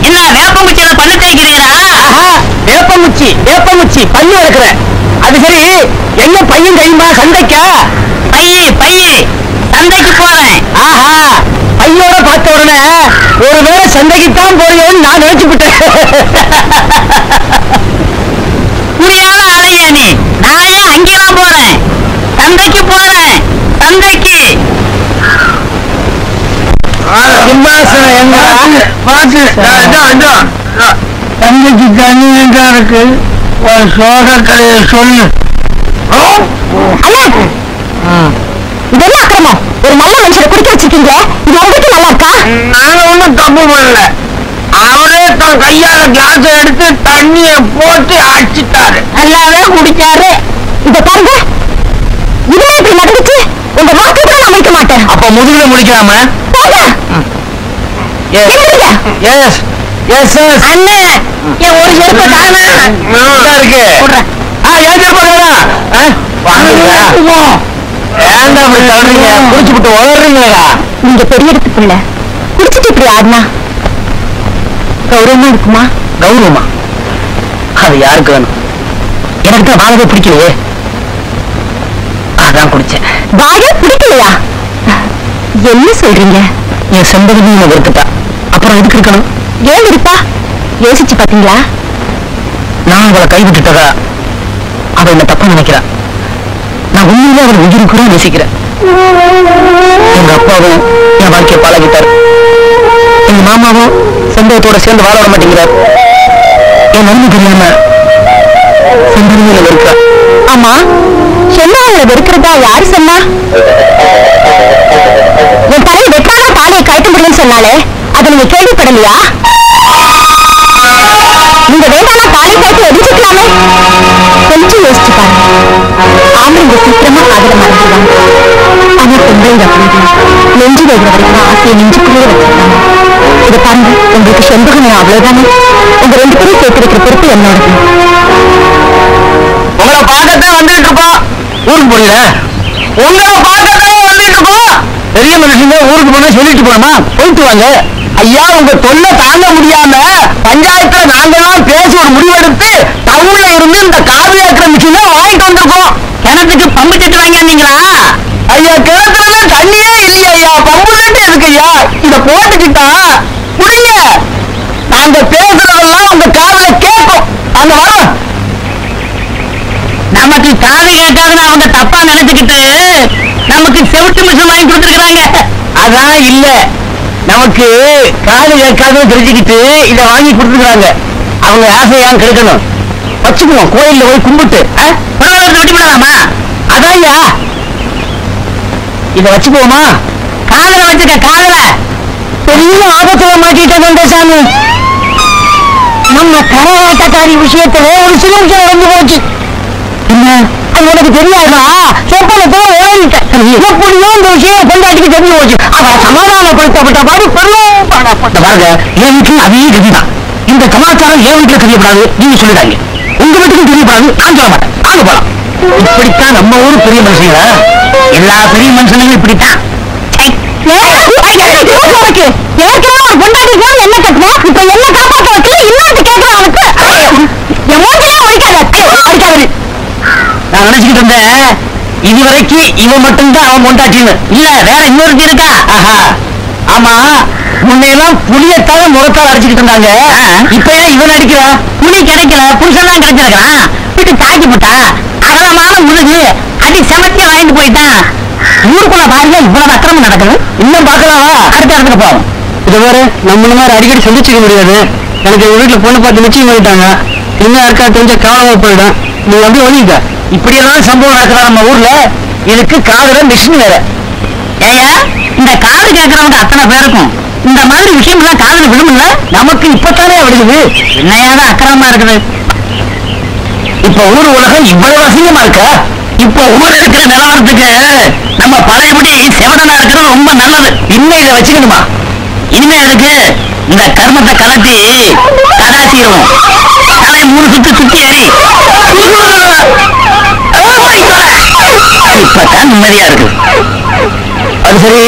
என்ன வேப்பமுச்சியில பல்லு தேய்க்கிறீரா? வேப்பமுச்சி பல்லு எடுக்கிறேன். அது சரி, எங்க பையன் கைமா சந்தைக்கா? பைய சந்தைக்கு போறேன். ஆஹா, பையோட பார்த்த உடனே ஒருவேளை சந்தைக்குத்தான் போறேன்னு நான் நினைச்சுக்கிட்டேன். புரியாத ஆளையா நீ? நானே அங்கேதான் போறேன். சந்தைக்கு போறேன். சந்தைக்கு தந்தைக்கு தண்ணி எங்க இருக்கு? ஒரு சோக கதையை சொல்லு. இதெல்லாம் அக்கிரமம். ஒரு நல்ல மனுஷனை குடிக்க வச்சிருக்கீங்க. இது உங்களுக்கு நல்லா இருக்கா? நாங்க ஒண்ணும் தப்பு பண்ணல. அவரே தன் கையால கிளாஸ் எடுத்து தண்ணிய போட்டு அடிச்சுட்டாரு. நல்லாவே குடிச்சாரு. இத பாருங்க, இதுவே இப்படி நடந்துச்சு. உங்க வாக்குக்கு நான் முடிக்க மாட்டேன். அப்ப முதுகுல முடிக்கலாம? அண்ணே, என் ஒரு செருப்பு தானே இருக்கு. ஏன் குடிச்சுட்டு வளர்றீங்களா? நீங்க பெரிய இடத்து பிள்ளை, குடிச்சிட்டு இப்படி ஆடினா கௌரவமா இருக்குமா? கௌரவமா? அது யாருக்கு வேணும்? எனக்கு தான் வாழவே பிடிக்கலையே, அதான் குடிச்சேன். வாழ பிடிக்கலையா? என்ன சொல்றீங்க? என் செம்பகமே வெறுத்துட்டா, அப்புறம் எதுக்கு இருக்கணும்? ஏன் இருப்பா? யோசிச்சு பாத்தீங்களா? நான் அவளை கைவிட்டுட்டதா அவ என்ன தப்பா நினைக்கிறா. நான் உண்மையிலே அவளை உயிருக்கு கூட நேசிக்கிறேன். எங்க அப்பாவும் என் வாழ்க்கையை பழகிட்டார். எங்க மாமாவும் செம்பகத்தோட சேர்ந்து வாழ விட மாட்டேங்கிறார். என் நன்மை தெரியாம செம்பகமே வெறுக்கிறா. ஆமா, செம்மாவை வெறுக்கிறதா யாரு சொன்னா? என் தலையை வெட்டாத தாலியை கழட்ட முடியும்னு சொன்னாலே, அதை நீங்க கேள்விப்படலையா? நீங்க வேண்டாம் தாலி கழட்டி எரிச்சுக்கலாமே. கொஞ்சம் யோசிச்சு பாருங்க. ஆம்பளைங்க சீக்கிரமா காதல மறந்துடுவாங்க. ஆனா பெண்கள் அப்படி நெஞ்சு வைக்கிற வரைக்கும் ஆசையை நெஞ்சுக்குள்ளே வச்சிருக்காங்க. இதை பாருங்க, உங்களுக்கு செம்பகமே அவ்வளவுதானே. உங்க 2 பேரும் சேர்த்து வைக்கிற பொறுப்பு என்னோடது. உங்களை பார்க்கத்தான் வந்துட்டு இருக்கோம். ஊருக்கு போறீங்க? உங்களை பார்க்கத்தான் வந்துட்டு இருக்கோம். பெரிய மனுஷங்க ஊருக்கு போனா சொல்லிட்டு போனோமா? போயிட்டு வாங்க. ஐயா, உங்க தொல்லை தாங்க முடியாம பஞ்சாயத்துல நாங்கெல்லாம் பேசி ஒரு முடிவெடுத்து டவுன்ல இருந்து இந்த காவிரி ஆக்கிற மிஷினை வாங்கிட்டு வந்திருக்கோம். கிணத்துக்கு பம்பு செட்டு வாங்கினீங்களா? ஐயா, கிணத்துல தண்ணியே இல்லையா ஐயா? பம்பு செட்டு இருக்கு ஐயா. இத போட்டுக்கிட்டா புரியுங்க. நாங்க பேசுறதெல்லாம் உங்க காதுல கேட்கும். அங்க வரோம். நமக்கு காது கேட்காதுன்னு அவங்க தப்பா நினைச்சுக்கிட்டு நமக்கு செவிட்டு மிஷின் வாங்கி கொடுத்துருக்காங்க. அதான் இல்ல, நமக்கு காது கேட்காதுன்னு தெரிஞ்சுக்கிட்டு இதை வாங்கி கொடுத்துருக்காங்க. அவங்க ஆசையான் கிடைக்கணும். வச்சுக்குவோம், கோயில்ல போய் கும்பிட்டு வெட்டி விடலாமா? அதான்யா, இதை வச்சுக்குவோமா? காதல வச்சுக்க, காதல. பெரிய ஆபத்துல மாட்டிட்ட சாமி. நம்ம கரகாட்டக்காரி விஷயத்துல ஒரு சில விஷயம் நடந்து போச்சு. என்ன அது உனக்கு தெரியாதா? சொப்பனை போல ஓடிட்டேன். எப்படியோ இந்த விஷயம் கொண்டாட்டிக்கு தெரிஞ்சு போச்சு. அவ சமாதானப்படுத்தப்பட்ட மாதிரி பாருங்க. என் வீட்டுல அதே கதிதான். இந்த கலாச்சாரம் என் வீட்டுல தெரியப்படாது நீங்க சொல்லிடாங்க. உங்க வீட்டுக்கும் தெரியப்படாது நான் சொல்ல மாட்டேன். வாங்க போலாம். இப்படித்தான் நம்ம ஊரு பெரிய மனுஷங்களா? எல்லா பெரிய மனுஷங்களும் இப்படித்தான். ஏற்கனவே ஒரு பொண்டாட்டி போது என்ன கட்டுனா, இப்ப என்ன காப்பாற்ற வைக்கல இன்னொரு கேட்கலாம். அவனுக்கு என் மூஞ்சிலே அடிக்காது. நான் நினைச்சுக்கிட்டு இருந்தேன் இதுவரைக்கும் இவன் மட்டும்தான் அவன் பொண்டாட்டின்னு. இல்ல, வேற இன்னொருத்தி இருக்கா? ஆமா, முன்னையெல்லாம் புளியத்தால முகத்தால் அடிச்சுக்கிட்டு இருந்தாங்க. இப்ப ஏன் இவன் அடிக்கிறா? புளி கிடைக்கல, புருஷன் தான் கிடைச்சிருக்கான். வீட்டு தாக்கி போட்டா அகலமான முதுகு அடி செமத்தியா வாங்கிட்டு போயிட்டான். ஊருக்குள்ள பாருங்க இவ்வளவு அக்கிரமம் நடக்குது. இன்னும் பாக்கலாமா? அடுத்த இடத்துல போவோம். இது வேற நம்ம மாதிரி அடிக்கடி சந்திச்சுக்க முடியாது. எனக்கு எங்க வீட்டுல பொண்ணு பார்த்து நிச்சயம் பண்ணிட்டாங்க. இன்னும் யாருக்கா தெரிஞ்ச கவனமா போயிடும். நீ வந்து ஒழிக்க. இப்படியெல்லாம் சம்பவம் நடக்குதா நம்ம ஊர்ல? இதுக்கு காதுல மிஷின் வேற. ஏயா, இந்த காது கேட்கறவங்க அத்தனை பேருக்கும் இந்த மாதிரி விஷயம் எல்லாம் காதுல விழுமுல்ல? நமக்கு இப்பத்தானே விடுது. என்னையாவது அக்கிரமமா இருக்குது. இப்ப ஊர் உலகம் இவ்வளவு அசிங்கமா இருக்கா? இப்ப ஊர் இருக்கிற நிலவரத்துக்கு நம்ம பழையபடி செவடனா இருக்கிறது ரொம்ப நல்லது. இன்னும் இதை வச்சுக்கணுமா? இனிமே அதுக்கு இந்த கர்மத்தை கலட்டி கடாசிடுவோம். தலை 3 சுத்து சுத்தி ஏறி இப்பதான் நிம்மதியா இருக்கு. அது சரி,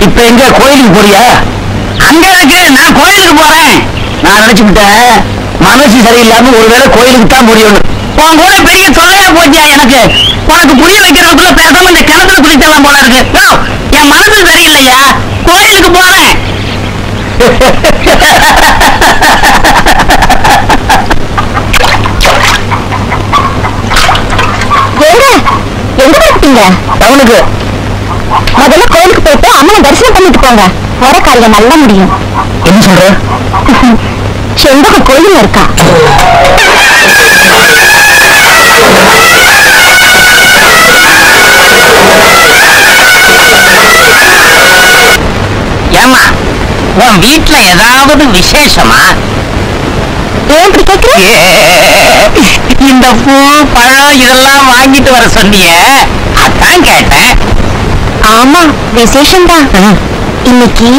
இப்ப எங்க கோயிலுக்கு போறியா? அங்க இருக்கு, நான் கோயிலுக்கு போறேன். நான் நினைச்சுக்கிட்டேன் மனசு சரியில்லாம ஒருவேளை கோயிலுக்கு தான் முடியும். உன் கூட பெரிய தொல்லையா போச்சியா எனக்கு. உனக்கு புரிய வைக்கிறதுக்குள்ள பேசாம இந்த கிணத்துல குளிக்கலாம் போல இருக்கு. என் மனசு சரியில்லையா, கோயிலுக்கு போறேன். எங்க போயிட்டீங்க? டவுனுக்கு. முதல்ல கோயிலுக்கு போயிட்டு அம்மனை தரிசனம் பண்ணிட்டு போங்க. வர காரியம் நல்ல முடியும். என்ன சொல்ற? செண்பக கோயில் இருக்கா? ஏமா, உன் வீட்டுல ஏதாவது விசேஷமா? ஏன் இப்படி கேக்குற? இந்த பூ பழம் இதெல்லாம் வாங்கிட்டு வர சொன்னிய, அதான் கேட்டேன். ஆமா, விசேஷம்தான். இன்னைக்கு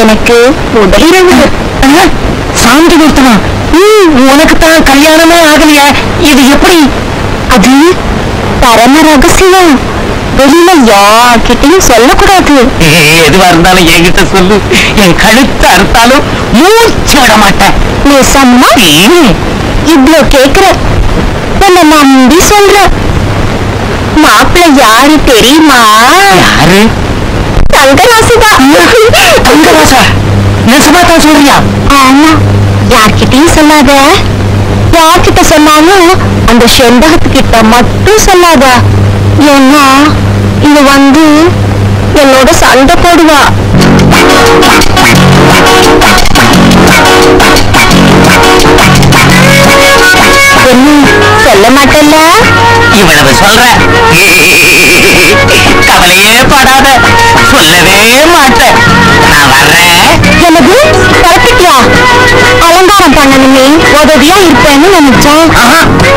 எனக்கு முதலிரவு. சாந்தி நிறுத்தமா? உனக்கு தான் கல்யாணமே ஆகலையா? இது எப்படி? அது பரம ரகசியம். வெளியில யார்கிட்டையும் சொல்லக்கூடாது. எதுவா இருந்தாலும் என்கிட்ட சொல்லு. என் கழுத்து அறுத்தாலும் மூச்சு விட மாட்டேன். நிசம்மா இவ்ளோ கேக்குற, உன்னை நம்பி சொல்ற. மாப்பிள்ளை யாரு தெரியுமா? யாரு? தங்கராசுதான். தங்கராசா? நெசமா தான் சொல்றியா? ஆமா, யார்கிட்டயும் சொல்லாத. யார்கிட்ட சொன்னாலும் அந்த செண்பகத்துக்கிட்ட மட்டும் சொல்லாத. ஏன்னா இங்க வந்து என்னோட சண்டை போடுவா. சொல்ல மாட்டேல்ல? இவ்வளவு சொல்ற, கவலையே படாத, சொல்லவே மாட்டேன். நான் வர்றேன். எனக்கு பரப்பிட்டியா? அலங்காரம் பண்ணணுமே உதவியா இருப்பேன்னு நினைச்சேன்.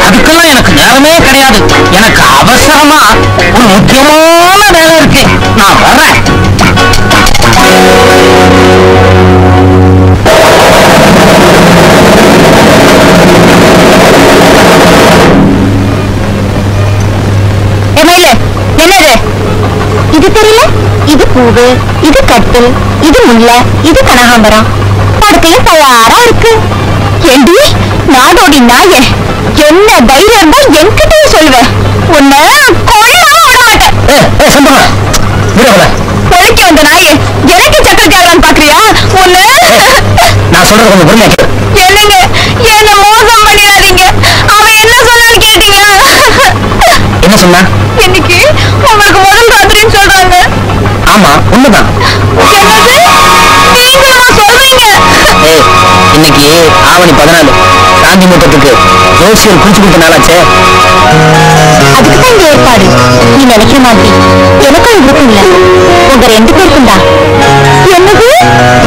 அதுக்கெல்லாம் எனக்கு நேரமே கிடையாது. எனக்கு அவசரமா ஒரு முக்கியமான வேலை இருக்கு. நான் வர்றேன். என்னது இது தெரியல? இது பூவு, இது கட்டில், இது முல்லை, இது கனகாம்பரம். படுக்கையும் தயாரா இருக்கு. ஏண்டி நாடோடி நாயே, என்ன தைரியம் தான் என்கிட்டயும் சொல்லுவேன். உன்னை கொலையாம விட மாட்டேன். பொழைக்க வந்த நாயே, எனக்கு சக்கர தேவலான்னு பாக்குறியா? உன்னை நான் சொல்றது கொஞ்சம் பொறுமையா கேளு. என்னங்க, என்ன மோசம் பண்ணிடாதீங்க. அவன் என்ன சொன்னான்னு கேட்டீங்களா? என்ன சொன்னா? இன்னைக்கு உங்களுக்கு முதல் ராத்திரின்னு சொல்றாங்க. ஆமா, உண்மைதான். என்னது? நீங்களுமா சொல்றீங்க? இன்னைக்கு ஆவணி 14 சாந்தி முகூர்த்தத்துக்கு ஜோசியர் குறிச்சு கொடுத்த நாளாச்சே. அதுக்குதான் இந்த ஏற்பாடு. நீ நினைக்கிற மாதிரி எனக்கும் விருப்பம் இல்ல. உங்க 2 பேருக்கும் தான். என்னது?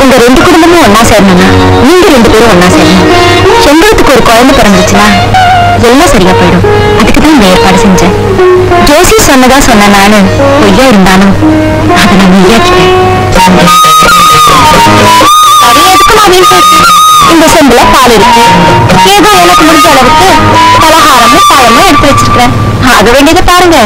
உங்க 2 குடும்பமும் ஒன்னா சேரணும்னா நீங்க 2 பேரும் ஒன்னா சேரணும். செண்பகத்துக்கு ஒரு குழந்தை பிறந்துச்சுன்னா எல்லாம் சரியா போயிடும். அதுக்குதான் இந்த ஏற்பாடு செஞ்சேன். ஜோசி சொன்னதா சொன்ன நானு பொய்யா இருந்தாலும் அதை நான் மெய்யாக்கிட்டேன். அது எதுக்குமா வீண் பேச்சு? இந்த செம்புல பால் இருக்கு. ஏதோ எனக்கு முடிஞ்ச அளவுக்கு பலகாரமும் பழமும் எடுத்து வச்சிருக்கிறேன். ஆக வேண்டியதை பாருங்க.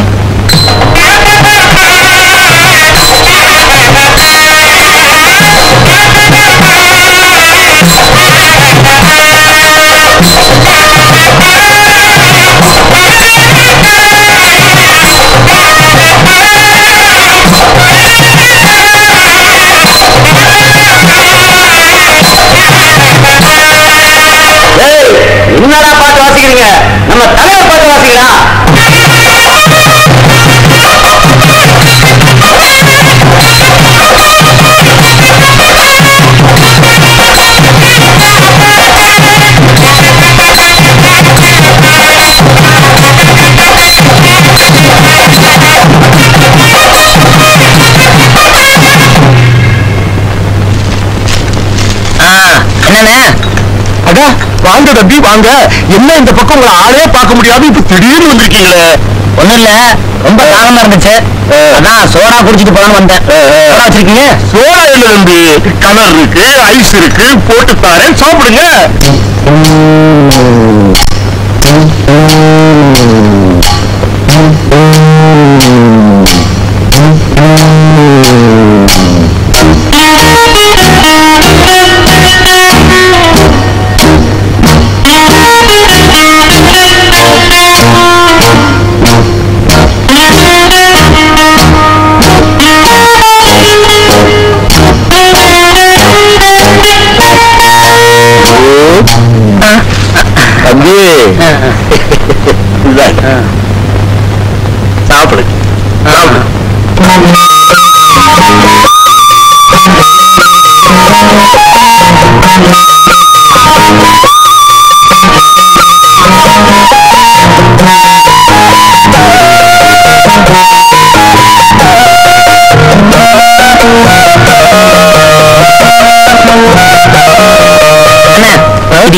என்னடா பாட்டு வாசிக்கிறீங்க? நம்ம தலைவர் பாட்டு வாசிக்கலாம். என்னண்ணே? அடா வாங்க தம்பி வாங்க. என்ன இந்த பக்கம் உங்களை ஆளே பார்க்க முடியாது, இப்ப திடீர்னு வந்திருக்கீங்களே? ஒண்ணும் இல்ல, ரொம்ப தாகமா இருந்துச்சு, அதான் சோடா குடிச்சிட்டு போலான்னு வந்தேன். சோடா வச்சிருக்கீங்க? சோடா இல்ல தம்பி, கலர் இருக்கு, ஐஸ் இருக்கு, போட்டு தாரேன், சாப்பிடுங்க.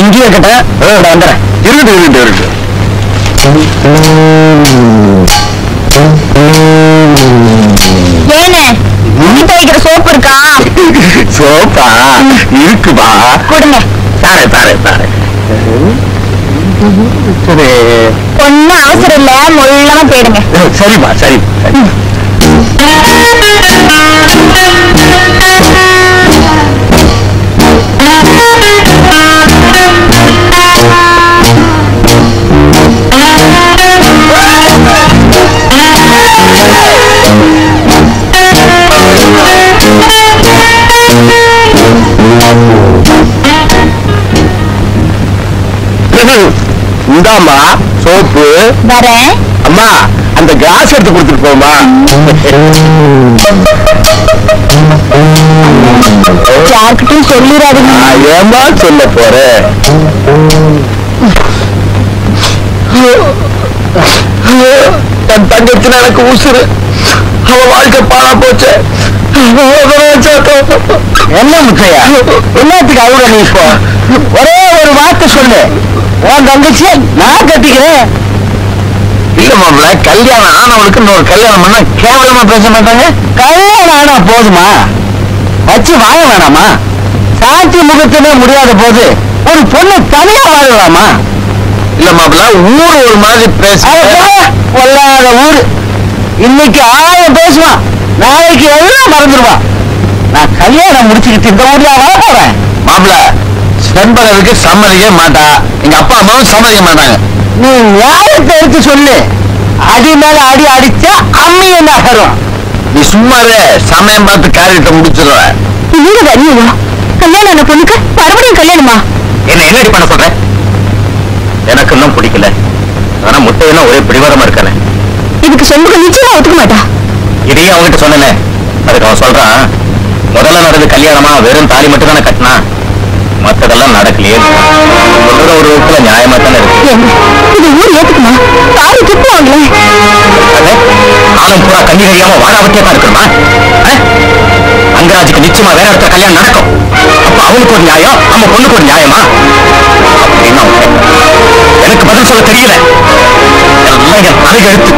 இங்கே இருக்கட்டும் வந்துடுறேன். இருக்கு ஏனே துணி துவைக்கிற சோப்பு இருக்கா? சோப்பா இருக்குப்பா. கொடுங்க. தாரே சரி. ஒன்னும் அவசரம் இல்ல, முள்ளமா போயிடுங்க. சரிப்பா சரி. இந்தாமா சோப்பு. வரேன். அம்மா அந்த கிளாஸ் எடுத்து கொடுத்துட்டு போமா. யார்கிட்டும் சொல்லிடாதீங்க. ஏமா சொல்ல போறேன். என் தங்கச்சி எனக்கு உசுறு. அவ வாழ்க்கை பாழா போச்சு. என்ன முத்தையா, என்னத்துக்கு அழுற நீ? இப்போ ஒரே ஒரு வார்த்தை சொல்லு, உன் தங்கச்சியை நான் கட்டிக்கிறேன். இல்ல மாப்பிள்ள, கல்யாணம் ஆனவளுக்கு இன்னொரு கல்யாணம் பண்ணா கேவலமா பேச மாட்டாங்க. கல்யாணம் ஆனா போதுமா? வச்சு வாழ வேணாமா? சாட்சி முகத்திலே முடியாத போது ஒரு பொண்ணு தனியா வாழலாமா? இல்ல மாப்பிள்ள, ஊர் ஒரு மாதிரி பேச கொள்ளாத ஊரு. இன்னைக்கு 1000 பேசுவான், நாளைக்கு எல்லாம் மறந்துடுவான். நான் கல்யாணம் முடிச்சுக்கிட்டு இந்த ஊர்ல வாழ போறேன். மாப்பிள்ள, செண்பகருக்கு சம்மதிக்க மாட்டா, எங்க அப்பா அம்மாவும் சம்மதிக்க மாட்டாங்க. நீ நியாயத்தை எடுத்து சொல்லு. அடி மேல அடி அடிச்சா அம்மி என்ன வரும்? நீ சும்மாவே சமயம் பார்த்து காரியத்தை முடிச்சிருவ. கல்யாணம் ஆன பொண்ணுக்கு மறுபடியும் கல்யாணமா? என்னடி பண்ண சொல்ற? எனக்கு இன்னும் பிடிக்கல. ஆனா முட்டையெல்லாம் ஒரே பிடிவாரமா இருக்கானே. இதுக்கு செண்பகம் நிச்சயமா ஒத்துக்க மாட்டா. இதையும் அவன்கிட்ட சொன்னேனே, அதுக்கு அவன் சொல்றான், முதல்ல நடந்து கல்யாணமா வெறும் தாலி மட்டும் தானே கட்டினா, மத்ததெல்லாம் நடக்கலையே. சொல்ற ஒரு விதத்துல நியாயமா தானே இருக்கு. இது ஊர் ஏத்துக்குமா? தாலி துப்புவாங்களே. ஆளும் பூரா கண்ணி தெரியாம வாழாவத்தே தான் இருக்கணுமா? அங்கராஜுக்கு நிச்சயமா வேற இடத்துல கல்யாணம் நடக்கும். அப்ப அவனுக்கு ஒரு நியாயம், நம்ம பொண்ணுக்கு ஒரு நியாயமா? அப்படின்னா எனக்கு பதில் சொல்ல தெரியல. எல்லாம் என் தலையெழுத்து.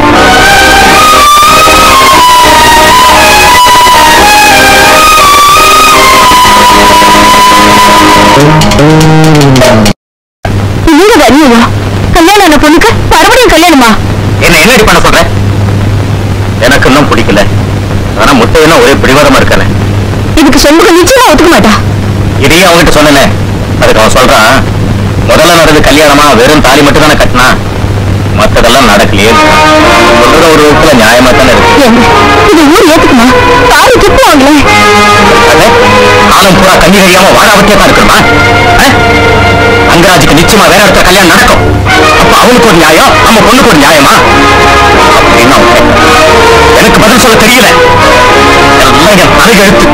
கல்யாணம் ஆன பொண்ணுக்கு மறுபடியும் கல்யாணமா? என்னடி பண்ண சொல்ற? எனக்கு இன்னும் பிடிக்கல. ஆனா முட்டையெல்லாம் ஒரே பிடிவாரமா இருக்கானே. இதுக்கு செண்பகம் நிச்சயமா ஒத்துக்க மாட்டா. இதையும் அவன்கிட்ட சொன்னேனே, அதுக்கு அவன் சொல்றான், முதல்ல நடந்து கல்யாணமா வெறும் தாலி மட்டும் தானே கட்டினா, மத்ததெல்லாம் நடக்கலையே. சொல்ற ஒரு விதத்துல நியாயமா தானே இருக்கு. இது ஊர் ஏத்துக்குமா? தாலி துப்புவாங்களே. ஆளும் பூரா கண்ணி தெரியாம வாழாவத்தே தான் இருக்கணுமா? அங்கராஜுக்கு நிச்சயமா வேற இடத்துல கல்யாணம் நடக்கும். அப்ப அவனுக்கு ஒரு நியாயம், நம்ம பொண்ணுக்கு ஒரு நியாயமா? அப்படின்னா எனக்கு பதில் சொல்ல தெரியல. எல்லாம் என் தலையெழுத்து.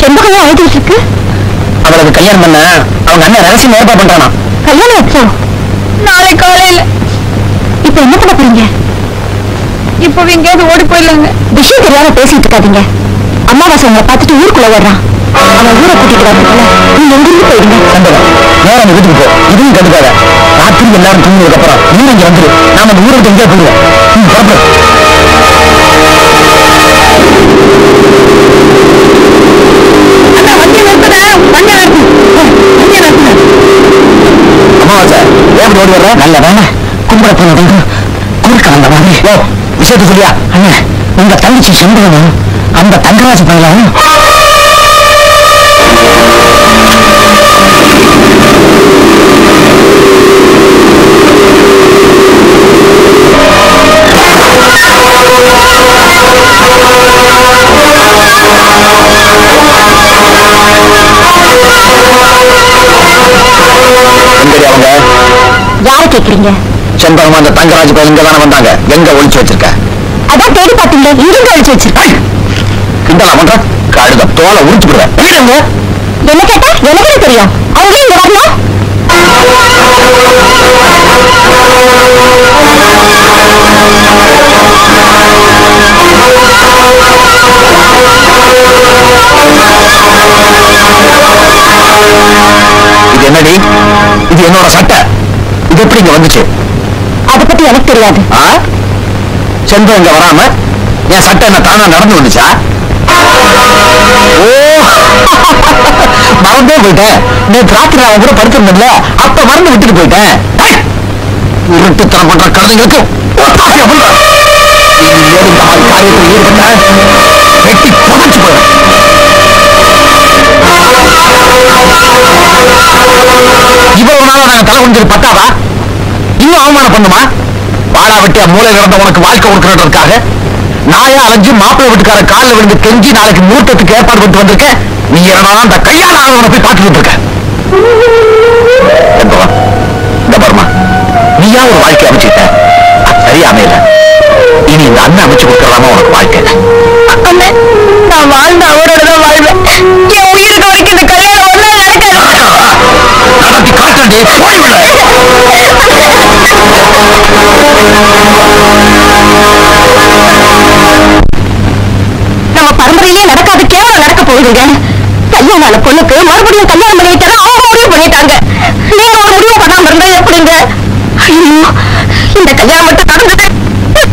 செண்பகம் அழுதுட்டு இருக்கு. அவளுக்கு கல்யாணம் பண்ண அவங்க அண்ணன் ரகசியம் ஏற்பாடு பண்றானா? கல்யாணம் எப்போ? நாளை காலையில. இப்ப என்ன பண்ண போறீங்க? இப்போ எங்கேயாவது ஓடி போயிடலாங்க. விஷயம் தெரியாம பேசிட்டு இருக்காதீங்க. அம்மாவாசை உங்களை பார்த்துட்டு ஊருக்குள்ள வர்றான். அவன் ஊரை கூட்டிட்டு வரதுக்குள்ள நீங்க எங்கிருந்து போயிடுங்க. சந்தோஷம், நேரம் வீட்டுக்கு போ. இதுவும் கண்டுக்காத. ராத்திரி எல்லாரும் தூங்கினதுக்கு அப்புறம் நீ இங்க வந்துரு. நாம அந்த ஊரை விட்டு எங்கேயா போயிடுவோம். புறப்படு. ஏன் ஓடி வர்ற? நல்ல வேலை கும்பிட போனது குறுக்க வந்த மாதிரி. ஓ விஷயத்த சொல்லியா? அண்ணன் உங்க தங்கச்சி செம்பகனும் அந்த தங்கராஜ் பயிலும் அவங்க யாரை கேக்குறீங்க? செம்பகம் அந்த தங்கராஜ் பயில இங்க தானே வந்தாங்க. எங்க ஒளிச்சு வச்சிருக்க? அதான் தேடி பார்த்தீங்களே, இங்க ஒளிச்சு வச்சிருக்கேன். கிண்டலா பண்ற? கழுத தோலை உரிச்சு விடுவேன். என்ன கேட்டா எனக்கு தெரியும். அவங்க இங்க வரணும். இது என்னடி? இது என்னோட சட்டை. இது எப்படி இங்க வந்துச்சு? அதை பத்தி எனக்கு தெரியாது. செம்பகம் இங்க வராம என் சட்டை என்ன தானா நடந்து வந்துச்சா? ஓ மறந்தே போயிட்டேன். நேற்று ராத்திரி அவன் கூட படுத்திருந்தேன்ல, அப்ப மறந்து விட்டுட்டு போயிட்டேன். உருட்டுத்தனம் பண்ற கழுதைங்களுக்கு காரியத்தில் ஈடுபட்ட வெட்டி புதைச்சு போயிடும். இவ்வளவு நாளா நாங்க தலை குடிஞ்சது பத்தாவா? இன்னும் அவமானம் பண்ணுமா? வாழா வெட்டியா மூளை இறந்த உனக்கு வாழ்க்கை கொடுக்கறதுக்காக நாயா அலைஞ்சு மாப்பிள்ளை வீட்டுக்கார காலில் விழுந்து கெஞ்சி நாளைக்கு மூர்த்தத்துக்கு ஏற்பாடு பண்ணிட்டு வந்திருக்க. நீ என்னடா அந்த கையால ஆனவனை போய் பார்த்துட்டு இருக்க? இந்த பர்மா நீயா ஒரு வாழ்க்கை அமைச்சுட்ட, அது சரியா அமையல. இனி இந்த அண்ணன் அமைச்சு கொடுக்கலாமா உனக்கு வாழ்க்கை? நான் வாழ்ந்த அவரோட தான் வாழ்வேன். என் உயிருக்கு வரைக்கும் இந்த கல்யாணம் ஒண்ணா நடக்காது. நடத்தி காட்டே போய்விட. நம்ம பரம்பரையிலே நடக்காது கேவலம் நடக்க போகுதுங்க. கல்யாணம் பொண்ணுக்கு மறுபடியும் கல்யாணம் பண்ணி வைக்கிறதா அவங்க முடிவு பண்ணிட்டாங்க. நீங்க ஒரு முடிவு பண்ணாம இருந்தா எப்படிங்க? ஐயோ இந்த கல்யாணம் மட்டும் நடந்தது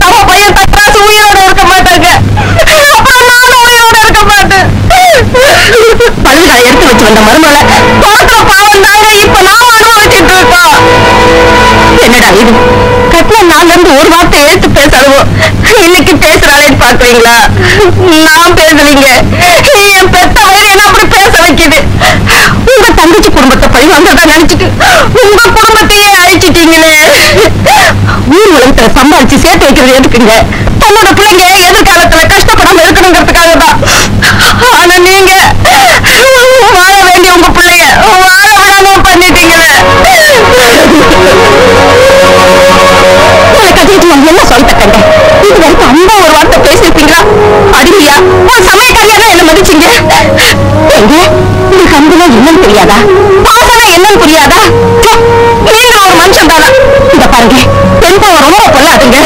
நம்ம பையன் தக்கராசு உயிரோட இருக்க மாட்டாங்க. அப்புறம் நானும் உயிரோட இருக்க மாட்டேன். பழுதுகளை எடுத்து வச்சு வந்த மருமலை பார்க்கிற பாவம் தாங்க இப்ப நாம அனுபவிச்சுட்டு இருக்கோம். என்னடா இது? கட்டின நாள்ல இருந்து ஒரு வார்த்தை எடுத்து பேசணும். இன்னைக்கு பேசுறாளேன்னு பாக்குறீங்களா? நான் பேசலீங்க. என் பெத்த வயிறு என்ன அப்படி பேச வைக்குது. உங்க தங்கச்சி குடும்பத்தை பழி வந்ததா நினைச்சிட்டு உங்க குடும்பத்தையே அழிச்சிட்டீங்களே. ஊர் உலகத்துல சம்பாதிச்சு சேர்த்து வைக்கிறது எதுக்குங்க? தன்னோட பிள்ளைங்க எதிர்காலத்துல கஷ்டப்படாம இருக்கணுங்கிறதுக்காக தான். ஆனா நீங்க வாழ வேண்டிய உங்க பிள்ளைய வாழ விடாம பண்ணிட்டீங்களே. என்ன சொல்லிட்டேன்? இது வரைக்கும் அன்பா ஒரு வார்த்தை பேசிருப்பீங்களா? அடிமையா ஒரு சமயக்காரியா என்ன மதிச்சீங்க? எங்க உங்களுக்கு அன்புனா என்னன்னு தெரியாதா? பாசனா என்னன்னு புரியாதா? நீங்க ஒரு மனுஷன் தானா? இத பாருங்க, பெண் பாவம் ரொம்ப பொல்லாதுங்க.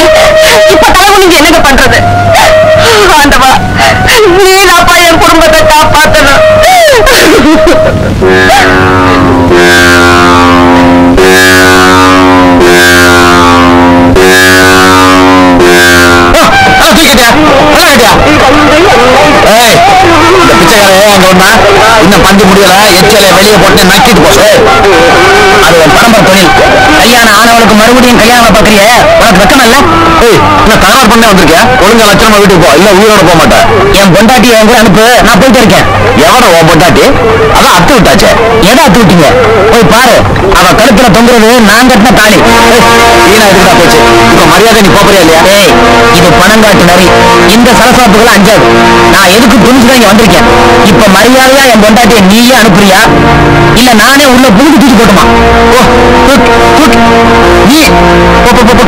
இப்ப தலைவனுக்கு என்னங்க பண்றது? ஆண்டவா நீதாப்பா என் குடும்பத்தை காப்பாத்தணும். இன்னும் பஞ்சு முடியல, எச்சலை வெளியே போட்டு நக்கிட்டு போச்சு. அது ஒரு பரம்பரை தொழில். கல்யாணம் ஆனவளுக்கு மறுபடியும் கல்யாணம் பாக்குறிய, உனக்கு வெக்கம் இல்ல? நான் தகவல் பண்ண வந்திருக்கேன். ஒழுங்கா லட்சணமா வீட்டுக்கு போ, இல்ல உயிரோட போக மாட்டேன். என் பொண்டாட்டி என் கூட அனுப்பு, நான் போயிட்டு இருக்கேன். எவட உன் பொண்டாட்டி? அதான் அத்து விட்டாச்சே. எதை அத்து விட்டீங்க? போய் பாரு, அவ கழுத்துல தொங்குறது நான் கட்டின தாலி. வீணா எதுக்குடா போச்சு? இப்ப மரியாதை நீ போறியா இல்லையா? இது பணங்காட்டு நரி. இந்த சரசாப்புகள் அஞ்சாது. நான் எதுக்கு துணிச்சுதான் இங்க வந்திருக்கேன். இப்ப மரியாதையா என் பொண்டாட்டியை நீயே அனுப்புறியா, இல்ல நானே உள்ள புகுந்து தூக்கி போட்டுமா? ஓ நீ போடா போடா, போ.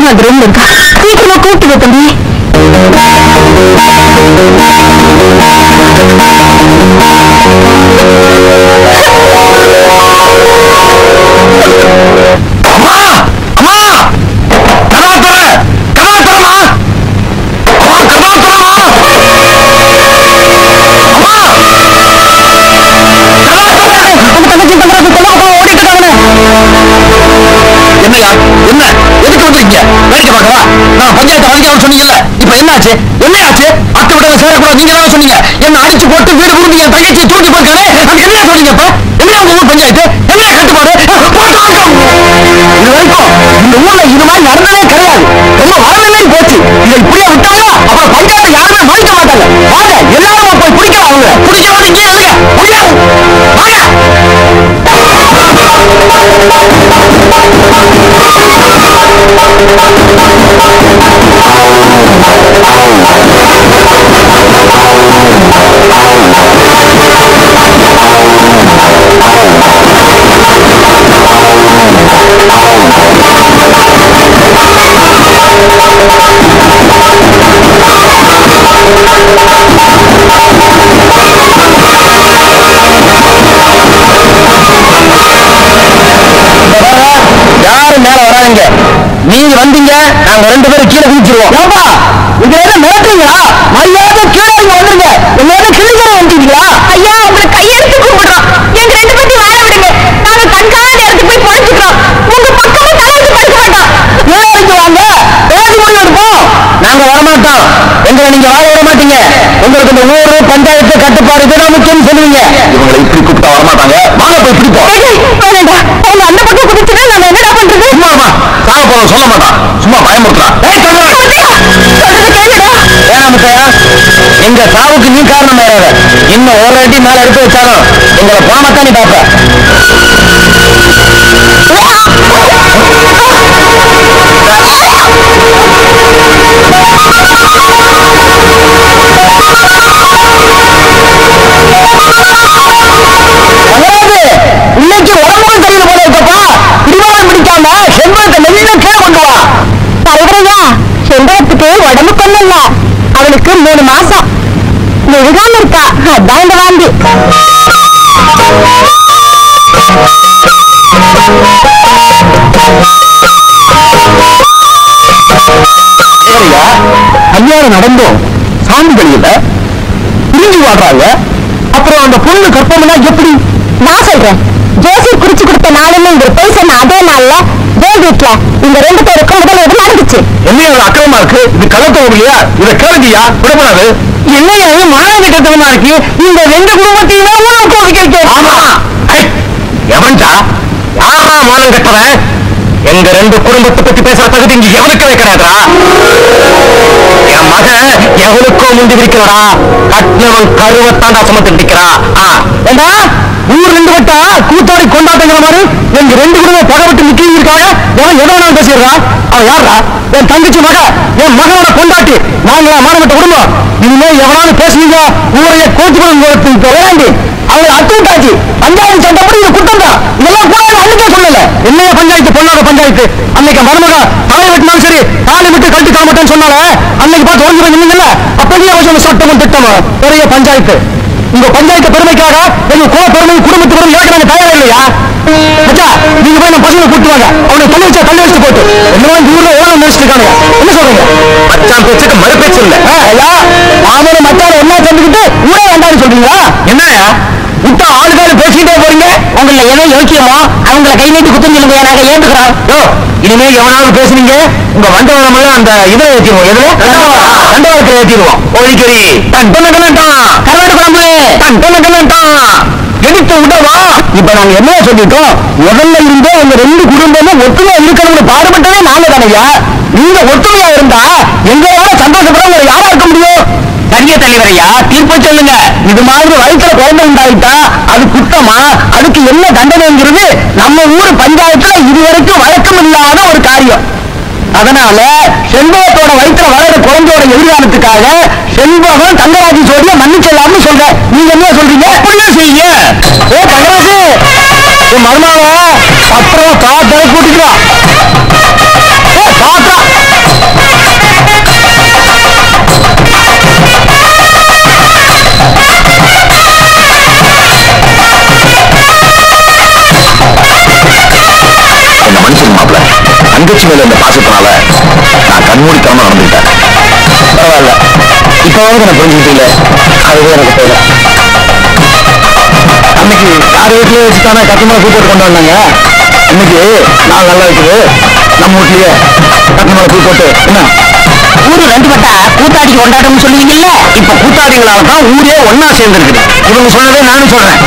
செண்பகம் அந்த ரூம்ல இருக்கா? சீக்கிரமா கூப்பிட்டு தம்பி. அம்மா அம்மா கதவை தர கதவை தரமா அம்மா கதவை தரமா அம்மா என்னையா என்ன எதுக்கு வந்திருக்கீங்க? வேடிக்கை பார்க்கவா? நான் பஞ்சாயத்து வரைக்கும் சொன்னீங்கல்ல, இப்ப என்னாச்சு? என்னையாச்சு? அத்தை விட சேரக்கூடாது நீங்க தான் சொன்னீங்க. என்ன அடிச்சு போட்டு வீடு புரிஞ்சு என் தங்கச்சியை தூக்கி போட்டானே, அது என்ன சொன்னீங்க? இப்ப என்ன உங்க ஊர் பஞ்சாயத்து? என்ன கட்டுப்பாடு? இது வரைக்கும் இந்த ஊர்ல இது மாதிரி நடந்ததே கிடையாது. ரொம்ப வரவே போச்சு. இதை இப்படியே விட்டாலும் அப்புறம் பஞ்சாயத்து யாருமே மதிக்க மாட்டாங்க. வாங்க எல்லாரும் போய் பிடிக்கலாம். அவங்க பிடிக்காம இங்கே எழுங்க முடியாது. வாங்க யாரும் மேல வராங்க. நீங்க வந்தீங்க, நாங்க 2 பேரும் கீழே குதிச்சிருவோம். ஏப்பா இது என்ன மிரட்டுறீங்களா? மரியாதை கீழே வந்துருங்க. எல்லாரும் கிளிக்கிற வந்துட்டீங்களா? ஐயா உங்களை கையெடுத்து கூப்பிடுறோம். எங்க 2 பேரும் வாழ விடுங்க. நாங்க கண்காண நேரத்துக்கு போய் படுத்துக்கிறோம். உங்க பக்கமும் தலையிட்டு படுக்க மாட்டோம். ஏழைக்கு வாங்க, பேசி முடிவு எடுப்போம். நாங்க வரமாட்டோம். எங்களை நீங்க வாழ விட மாட்டீங்க. உங்களுக்கு இந்த ஊரு பஞ்சாயத்து கட்டுப்பாடு இதுதான் முக்கியம் சொல்லுவீங்க. இவங்களை இப்படி கூப்பிட்டா வரமாட்டாங்க. வாங்க போய் பிடிப்போம். வேண்டாம் அவங்க அந்த பக்கம் குதிச்சுட்டா நம்ம என்னடா பண்றது? சும்மாமா சாக போறோம் சொல்ல மாட்டான். சும்மா பயமுறுத்தான். எங்க சாவுக்கு நீ காரணம் ஆயிடாத. இன்னும் ஒரு அடி மேல எடுத்து வச்சாலும் எங்களை போனத்தான் நீ பாப்ப. இன்னைக்கு உடம்புக்கு தெரியல போல இருக்கப்பா. பிடிவாதம் பிடிக்காம செண்பகத்தை மெல்ல கீழே கொண்டு வா. தலைவரையா செண்பகத்துக்கு உடம்பு கொண்டு இல்ல, அவளுக்கு 3 மாசம். எழுதாம இருக்கா, அதான் இந்த வாந்தி. ஏரியா கல்யாணம் நடந்தோம், சாமி வெளியில பிரிஞ்சு வாடுறாங்க. அப்புறம் அந்த பொண்ணு கற்பம்னா எப்படி? நான் சொல்றேன், ஜோசியர் குறிச்சு கொடுத்த நாளுன்னு இவர் போய் சொன்ன அதே நாள்ல வேல் வீட்டுல இந்த 2 பேருக்கும் முதல் இது நடந்துச்சு. என்னையா ஒரு அக்கிரமா இருக்கு? இது கலத்த இல்லையா? இதை கேளுங்கயா, விடப்படாது. என்னையா மானங்கிட்டத்தனமா இருக்கு? இந்த 2 குடும்பத்தையும் ஊழல் கோரிக்கை. ஆமா எவன்டா? யாரா மானம் கட்டவன்? எங்க 2 குடும்பத்தை பத்தி பேசுற தகுதி இங்க எவனுக்கு வைக்கிறாடா? என் மகன் எவனுக்கோ முந்தி விரிக்கிறடா. கட்டினவன் கருவத்தாண்டா சுமத்து விடிக்கிறா. ஏண்டா ஊர் 2 வட்டா கூத்தாடி கொண்டாட்டங்கிற மாதிரி எங்க 2 குடும்பம் பகை விட்டு நிக்க இருக்காங்க. எவன் எவனாலும் பேசிடுறா. அவன் யாரா? என் தங்கச்சி மக, என் மகனோட கொண்டாட்டி. நாங்களா மானவிட்ட குடும்பம். இனிமே எவனாலும் பேசுவீங்க ஊரைய கோச்சுக்கணும் வேண்டி அவங்களை அத்துவிட்டாச்சு. பஞ்சாயத்து சட்டப்படி இது குற்றம் தான். இதெல்லாம் கூட அன்னைக்கே சொல்லல. என்னைய பஞ்சாயத்து பொண்ணாத பஞ்சாயத்து. அன்னைக்கு மருமக தலை வெட்டினாலும் சரி தாலி விட்டு கழட்டி தர மாட்டேன்னு சொன்னால அன்னைக்கு பார்த்து ஒன்று நின்னீங்கல்ல, அப்பவே அவசியம் சட்டமும் திட்டமும் பெரிய பஞ்சாயத்து. உங்க பஞ்சாயத்து பெருமைக்காக எங்க குல பெருமை குடும்பத்து பெருமை எனக்கு நாங்க தயாரா இல்லையா? அச்சா நீங்க போய் நம்ம பசங்களை கூட்டு வாங்க. அவனை தள்ளி வச்சா தள்ளி வச்சு போட்டு என்ன இந்த ஊர்ல எவ்வளவு நினைச்சிட்டு இருக்காங்க. என்ன சொல்றீங்க? மச்சான் பேச்சுக்கு மறு பேச்சு இல்ல. ஐயா நாமளும் மச்சான் ஒன்னா சேர்ந்துக்கிட்டு ஊரே வேண்டாம்னு சொல்றீங்களா? என்னையா விட்டா ஆளுக்காரு பேசிக்கிட்டே போறீங்க. உங்களை எதை யோக்கியமோ அவங்களை கை நீட்டி குத்தம் சொல்லுங்க. நாங்க ஏந்துக்கிறோம். இனிமே எவனாவது பேசுனீங்க உங்க வண்டவனம் அந்த இதை ஏற்றிடுவோம். எதுல வண்டவனத்தை ஏற்றிடுவோம். ஒழிக்கறி தன் கருவாடு குழம்பு தன் எடுத்து விடவா. இப்ப நாங்க என்ன சொல்லிட்டோம்? முதல்ல இருந்தே உங்க 2 குடும்பமும் ஒத்துமையா இருக்கணும்னு பாடுபட்டதே நாங்க தானையா. நீங்க ஒத்துமையா இருந்தா எங்களோட சந்தோஷப்பட உங்களை யாரா இருக்க முடியும்? சரிய தலைவரையா தீர்ப்பு சொல்லுங்க. இது மாதிரி வயிற்றுல குழந்தை உண்டாயிட்டா அது குற்றமா? அதுக்கு என்ன தண்டனைங்கிறது நம்ம ஊர் பஞ்சாயத்துல இதுவரைக்கும் வழக்கம் இல்லாத ஒரு காரியம். அதனால செண்பகத்தோட வயிற்றுல வளர குழந்தையோட எதிர்காலத்துக்காக செண்பகம் தங்கராஜி சோழிய மன்னிச்சலாம்னு சொல்றேன். நீங்க என்ன சொல்றீங்க? அப்படியே செய்ய. ஏ தங்கராஜி மருமாவ பத்திரம் தாத்தாவை கூட்டிக்கலாம். பார்த்தா என்ன மனுஷன் மாப்பிள தங்கச்சி மேல இந்த பாசத்தினால நான் கண்மூடிக்காம நடந்துட்டேன். பரவாயில்ல, இப்பவாவது நான் புரிஞ்சுக்கிட்டீங்களே, அதுவே எனக்கு போயிடும். அன்னைக்கு யார் வீட்லயே வச்சுட்டானா கட்டுமலை பூ போட்டு கொண்டு வந்தாங்க. இன்னைக்கு நாள் நல்லா இருக்குது, நம்ம வீட்லயே கட்டுமலை பூ போட்டு என்ன ஊரு ரெண்டு பட்டா கூத்தாடி கொண்டாட்டம்னு சொல்லுவீங்கல்ல, இப்ப கூத்தாடிகளால தான் ஊரே ஒன்னா சேர்ந்து இருக்குது. இவங்க சொன்னதே நானும் சொல்றேன்.